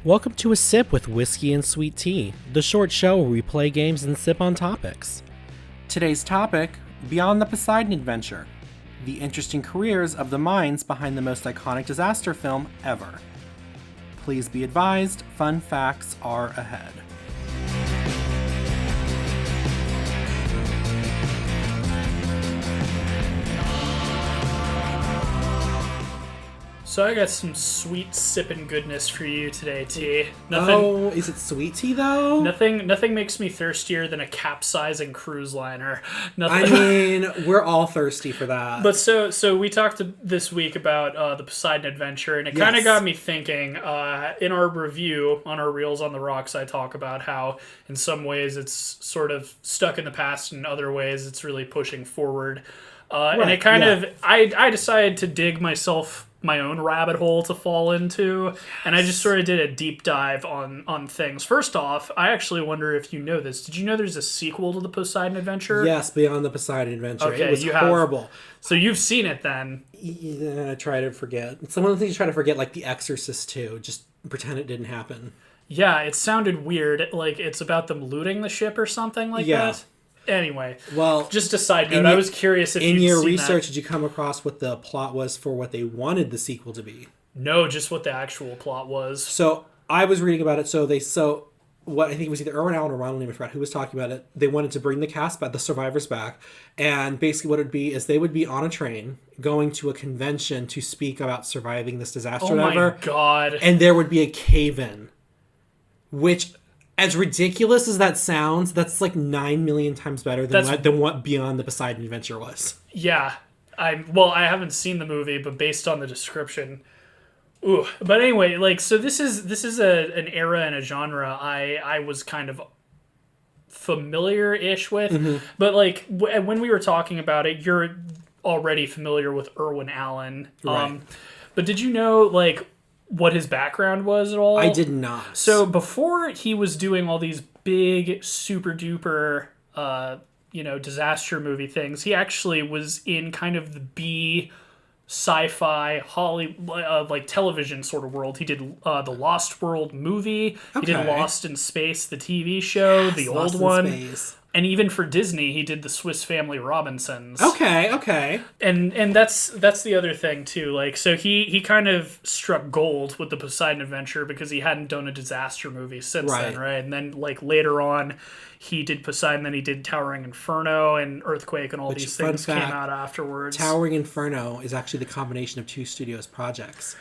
Welcome to A Sip with Whiskey and Sweet Tea, the short show where we play games and sip on topics. Today's topic, Beyond the Poseidon Adventure, the interesting careers of the minds behind the most iconic disaster film ever. Please be advised, fun facts are ahead. So I got some sweet sipping goodness for you today, T. Oh, is it sweet tea though? Nothing makes me thirstier than a capsizing cruise liner. I mean, we're all thirsty for that. But so we talked this week about the Poseidon Adventure, and it kind of got me thinking. In our review on our Reels on the Rocks, I talk about how in some ways it's sort of stuck in the past, and in other ways it's really pushing forward. And it kind of I decided to dig my own rabbit hole to fall into, and I just sort of did a deep dive on things. First off, I actually wonder if you know this. Did you know there's a sequel to the Poseidon Adventure? Yes, Beyond the Poseidon Adventure. Okay, it was horrible. So you've seen it then? Yeah, I try to forget. It's one of the things you try to forget, like The Exorcist 2. Just pretend it didn't happen. Yeah, it sounded weird. Like it's about them looting the ship or something like that. Anyway, well, just a side note. I was curious if in your research, did you come across what the plot was for what they wanted the sequel to be? No, just what the actual plot was. So I was reading about it. So what I think it was either Erwin Allen or Ronald Namath who was talking about it. They wanted to bring the cast back, the survivors back, and basically what it would be is they would be on a train going to a convention to speak about surviving this disaster. Oh my god! And there would be a cave-in, which, as ridiculous as that sounds, that's like 9 million times better than what Beyond the Poseidon Adventure was. Yeah. I haven't seen the movie, but based on the description. Ooh. But anyway, like, so this is an era and a genre I was kind of familiar-ish with. Mm-hmm. But, like, when we were talking about it, you're already familiar with Erwin Allen. Right. But did you know, like, what his background was at all? I did not. So before he was doing all these big, super duper, disaster movie things, he actually was in kind of the B sci-fi like television sort of world. He did the Lost World movie. Okay. He did Lost in Space, the TV show, the old one. Space. And even for Disney, he did the Swiss Family Robinsons. Okay. And that's the other thing too. Like, so he kind of struck gold with the Poseidon Adventure because he hadn't done a disaster movie since then, right? And then like later on, he did Poseidon, then he did Towering Inferno and Earthquake, and all these things came out afterwards. Towering Inferno is actually the combination of two studios' projects.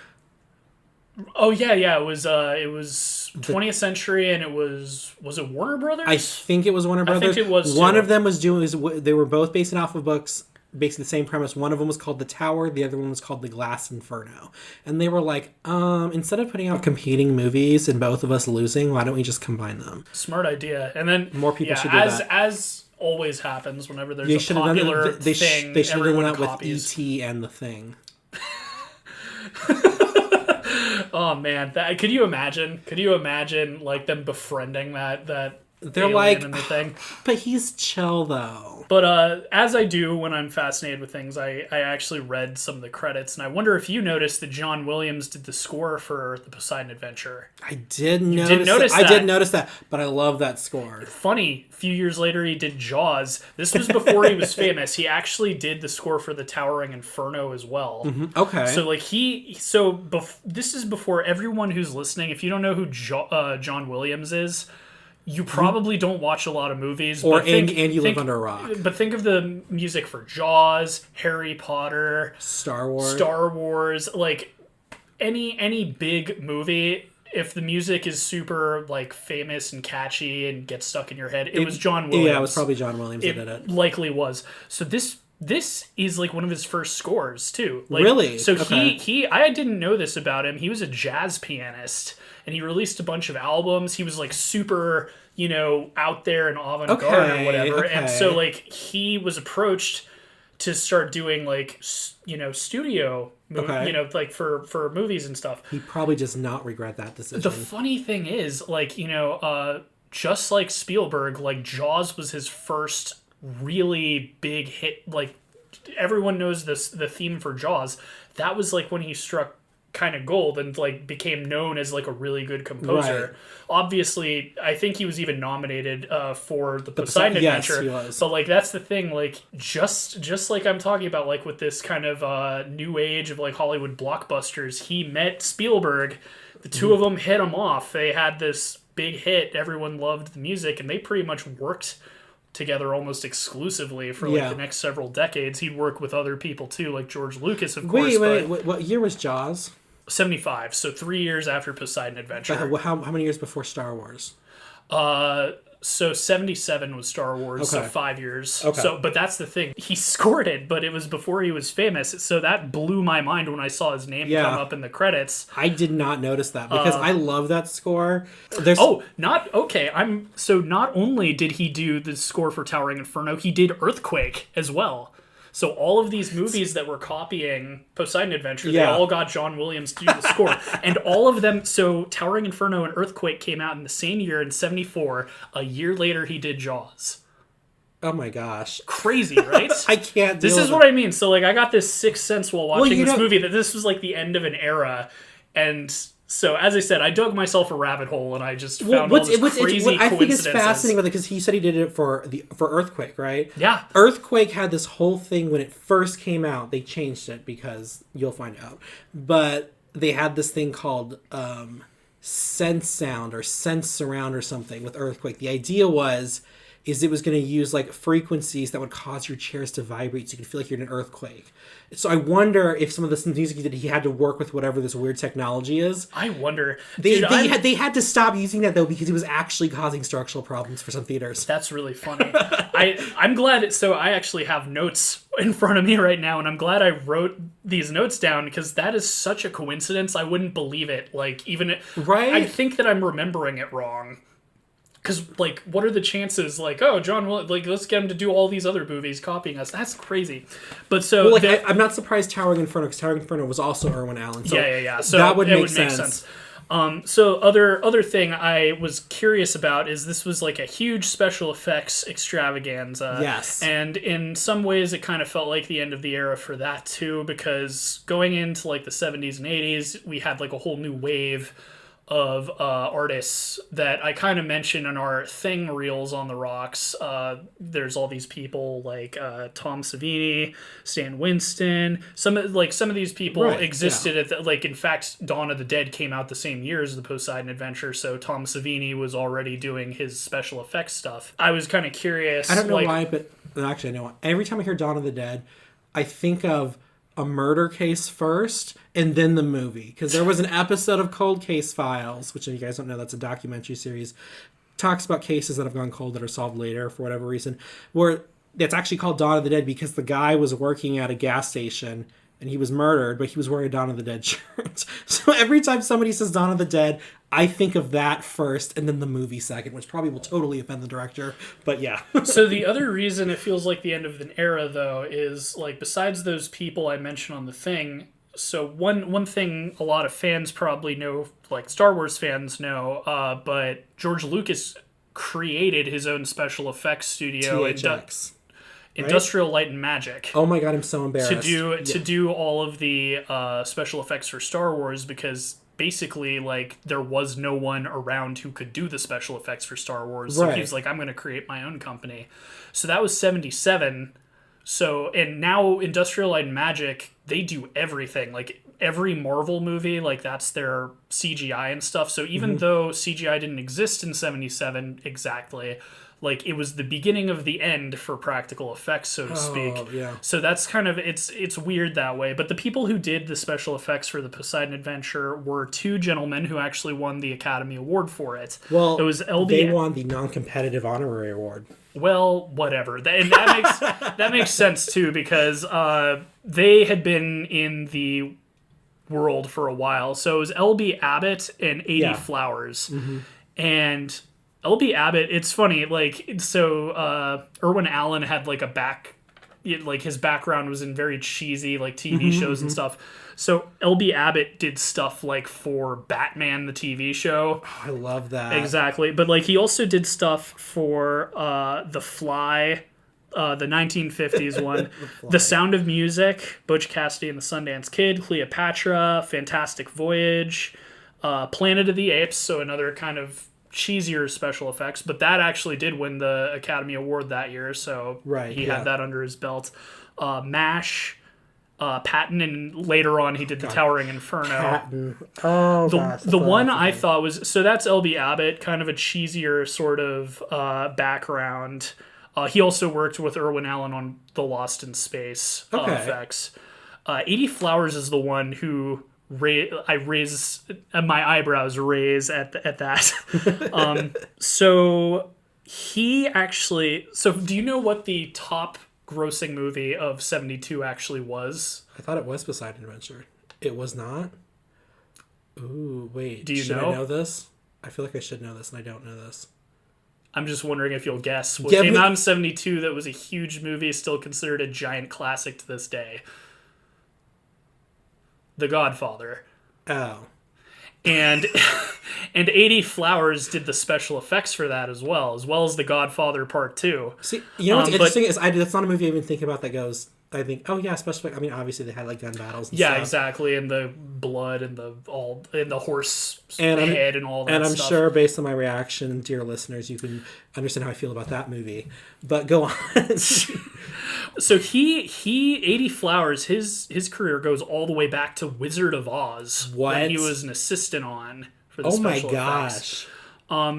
Oh yeah. It was 20th Century, and was it Warner Brothers? I think it was Warner Brothers. I think it was. One of them was they were both based off of books, basically the same premise. One of them was called The Tower, the other one was called The Glass Inferno. And they were like, instead of putting out competing movies and both of us losing, why don't we just combine them? Smart idea. And then more people should do that. As always happens whenever there's a popular thing, they should have went out copies. with E.T. and The Thing. Oh man, could you imagine? Like them befriending that they're like, and the thing? But he's chill though. But as I do when I'm fascinated with things, I actually read some of the credits, and I wonder if you noticed that John Williams did the score for the Poseidon Adventure. I did notice that. I did notice that, but I love that score. Funny, a few years later he did Jaws. This was before he was famous. He actually did the score for the Towering Inferno as well. Mm-hmm. Okay. So like this is before everyone who's listening. If you don't know who John Williams is, you probably don't watch a lot of movies. And you live under a rock. But think of the music for Jaws, Harry Potter, Star Wars. Like any big movie, if the music is super like famous and catchy and gets stuck in your head, it was John Williams. Yeah, it was probably John Williams that did it. Likely was. So this is like one of his first scores too. Like, really? So okay. I didn't know this about him. He was a jazz pianist, and he released a bunch of albums. He was like super, out there and avant-garde or whatever. Okay. And so like he was approached to start doing like studio like for movies and stuff. He probably does not regret that decision. The funny thing is, like, just like Spielberg, like Jaws was his first really big hit. Like everyone knows the theme for Jaws. That was like when he struck kind of gold and like became known as like a really good composer. Right. Obviously, I think he was even nominated for the Poseidon Adventure. Yes, he was. But like that's the thing, like just like I'm talking about, like with this kind of new age of like Hollywood blockbusters, he met Spielberg. The two of them hit him off. They had this big hit. Everyone loved the music, and they pretty much worked together almost exclusively for like the next several decades. He'd work with other people too, like George Lucas, of course. Wait, what year was Jaws? 75, so 3 years after Poseidon Adventure. How many years before Star Wars? So 77 was Star Wars, so 5 years. Okay. So, but that's the thing. He scored it, but it was before he was famous. So that blew my mind when I saw his name come up in the credits. I did not notice that because I love that score. Not only did he do the score for Towering Inferno, he did Earthquake as well. So all of these movies that were copying Poseidon Adventure, they all got John Williams to do the score. And all of them, so Towering Inferno and Earthquake came out in the same year in 74. A year later, he did Jaws. Oh my gosh. Crazy, right? I can't This is what I mean. So like I got this sixth sense while watching this movie that this was like the end of an era. And so, as I said, I dug myself a rabbit hole, and I just found all this crazy coincidences. I think it's fascinating with it because he said he did it for Earthquake, right? Yeah. Earthquake had this whole thing when it first came out. They changed it because you'll find out. But they had this thing called sense sound or sense surround or something with Earthquake. The idea was it was going to use like frequencies that would cause your chairs to vibrate so you could feel like you're in an earthquake. So I wonder if some of this music he had to work with whatever this weird technology is. I wonder. They had to stop using that though because it was actually causing structural problems for some theaters. That's really funny. I'm glad. So I actually have notes in front of me right now, and I'm glad I wrote these notes down because that is such a coincidence. I wouldn't believe it. Like right. I think that I'm remembering it wrong. Because, like, what are the chances, like, oh, John, like, let's get him to do all these other movies copying us. That's crazy. But so... Well, I'm not surprised Towering Inferno, because Towering Inferno was also Irwin Allen. So yeah. So that would make sense. So other thing I was curious about is this was, like, a huge special effects extravaganza. Yes. And in some ways, it kind of felt like the end of the era for that, too, because going into, like, the 70s and 80s, we had, like, a whole new wave of artists that I kind of mentioned in our thing reels on the rocks. There's all these people like Tom Savini, Stan Winston. Some of these people existed at the, like, in fact, Dawn of the Dead came out the same year as the Poseidon Adventure, so Tom Savini was already doing his special effects stuff. I was kind of curious. I don't know why, but actually I know. Every time I hear Dawn of the Dead, I think of a murder case first and then the movie, because there was an episode of Cold Case Files, which if you guys don't know, that's a documentary series, talks about cases that have gone cold that are solved later for whatever reason, where it's actually called Dawn of the Dead because the guy was working at a gas station and he was murdered, but he was wearing a Dawn of the Dead shirt. So every time somebody says Dawn of the Dead, I think of that first and then the movie second, which probably will totally offend the director, but yeah. So the other reason it feels like the end of an era, though, is, like, besides those people I mentioned on the thing, so one thing a lot of fans probably know, like Star Wars fans know, but George Lucas created his own special effects studio. THX. Industrial Light and Magic. Oh my god, I'm so embarrassed. To do all of the special effects for Star Wars, because basically, like, there was no one around who could do the special effects for Star Wars. So he was like, I'm going to create my own company. So that was 77. So, and now Industrial Light and Magic, they do everything. Like, every Marvel movie, like, that's their CGI and stuff. So even though CGI didn't exist in 77 exactly, like, it was the beginning of the end for practical effects, so to speak. Yeah. So that's kind of, it's weird that way. But the people who did the special effects for the Poseidon Adventure were two gentlemen who actually won the Academy Award for it. Well, it was they won the non-competitive honorary award. Well, whatever. And that makes sense, too, because they had been in the world for a while. So it was L.B. Abbott and 80 Flowers. And L.B. Abbott, it's funny, like, so Irwin Allen had, like, his background was in very cheesy, like, TV shows and stuff. So L.B. Abbott did stuff, like, for Batman, the TV show. Oh, I love that. Exactly. But, like, he also did stuff for The Fly, the 1950s one. The Sound of Music, Butch Cassidy and the Sundance Kid, Cleopatra, Fantastic Voyage, Planet of the Apes, so another kind of cheesier special effects, but that actually did win the Academy Award that year, so he had that under his belt. MASH, Patton, and later on he did the Towering Inferno. Patton. Oh, the one I thought was, so that's L.B. Abbott, kind of a cheesier sort of background. He also worked with Irwin Allen on the Lost in Space effects. 80 Flowers is the one who I raise my eyebrows raise at that. So he actually. So do you know what the top grossing movie of 72 actually was? I thought it was Poseidon Adventure. It was not. Ooh, wait. Do you should know? I know this? I feel like I should know this, and I don't know this. I'm just wondering if you'll guess. What came out in 72 that was a huge movie, still considered a giant classic to this day. The Godfather. Oh. And 80 Flowers did the special effects for that as well as The Godfather Part 2. See, you know what's interesting is that's not a movie I even think about that goes, I think, oh yeah, special effects. I mean, obviously they had like gun battles and stuff. Yeah, exactly, and the blood and the horse head and all that stuff. And I'm sure based on my reaction, dear listeners, you can understand how I feel about that movie. But go on. So he 80 Flowers, his career goes all the way back to Wizard of Oz. What? When he was an assistant on for the special effects.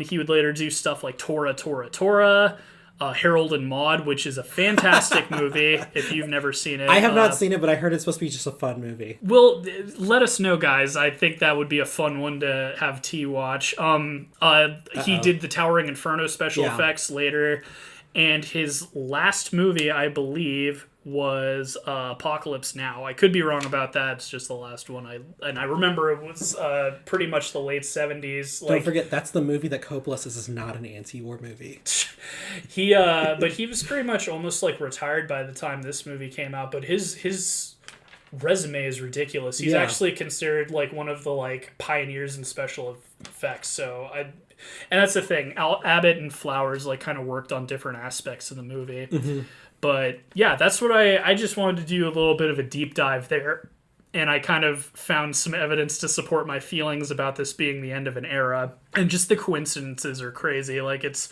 He would later do stuff like Tora, Tora, Tora, Harold and Maude, which is a fantastic movie if you've never seen it. I have not seen it, but I heard it's supposed to be just a fun movie. Well, let us know, guys. I think that would be a fun one to have T watch. He did the Towering Inferno special effects later, and his last movie, I believe, was Apocalypse Now. I could be wrong about that. It's just the last one. I remember it was pretty much the late 70s. Don't forget, that's the movie that Coppola says is not an anti-war movie. But he was pretty much almost like retired by the time this movie came out. But his resume is ridiculous. He's actually considered like one of the like pioneers in special effects. And that's the thing. Abbott and Flowers like kind of worked on different aspects of the movie. Mm-hmm. But yeah, that's what I just wanted to do a little bit of a deep dive there. And I kind of found some evidence to support my feelings about this being the end of an era. And just the coincidences are crazy. Like it's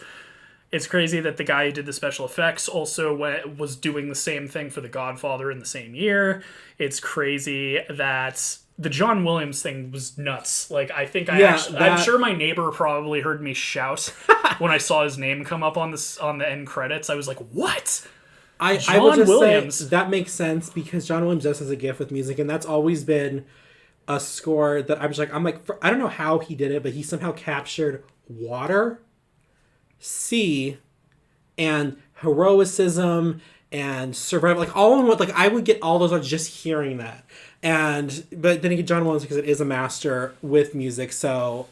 crazy that the guy who did the special effects also was doing the same thing for The Godfather in the same year. It's crazy that the John Williams thing was nuts. Like, I think I'm sure my neighbor probably heard me shout when I saw his name come up on the end credits. I was like, what? I will just say that makes sense because John Williams just has a gift with music, and that's always been a score that I'm like, I don't know how he did it, but he somehow captured water, sea, and heroicism and survival, like all in one. Like I would get all those just hearing that. But then again, John Williams, because it is a master with music, so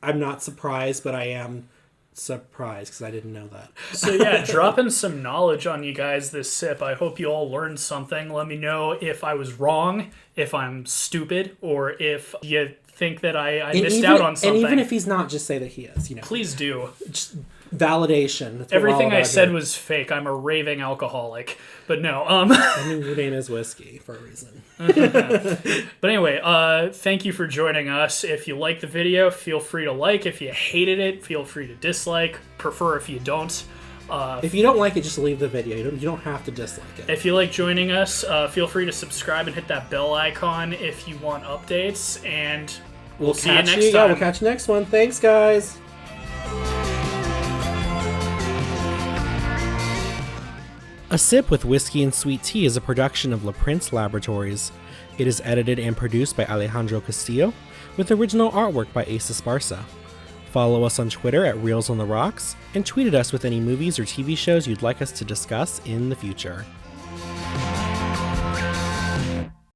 I'm not surprised, but I am surprised because I didn't know that. So yeah, dropping some knowledge on you guys this sip. I hope you all learned something. Let me know if I was wrong, if I'm stupid, or if you think that I missed out on something. And even if he's not, just say that he is. Please do. Just validation. Everything I said was fake. I'm a raving alcoholic. But no. I mean, your name is whiskey for a reason. But anyway, thank you for joining us. If you liked the video, feel free to like. If you hated it, feel free to dislike. Prefer if you don't. If you don't like it, just leave the video. You don't have to dislike it. If you like joining us, feel free to subscribe and hit that bell icon if you want updates. And we'll see you next time. Yeah, we'll catch you next one. Thanks, guys. A Sip with Whiskey and Sweet Tea is a production of La Prince Laboratories. It is edited and produced by Alejandro Castillo, with original artwork by Asa Esparza. Follow us on Twitter at Reels on the Rocks, and tweet at us with any movies or TV shows you'd like us to discuss in the future.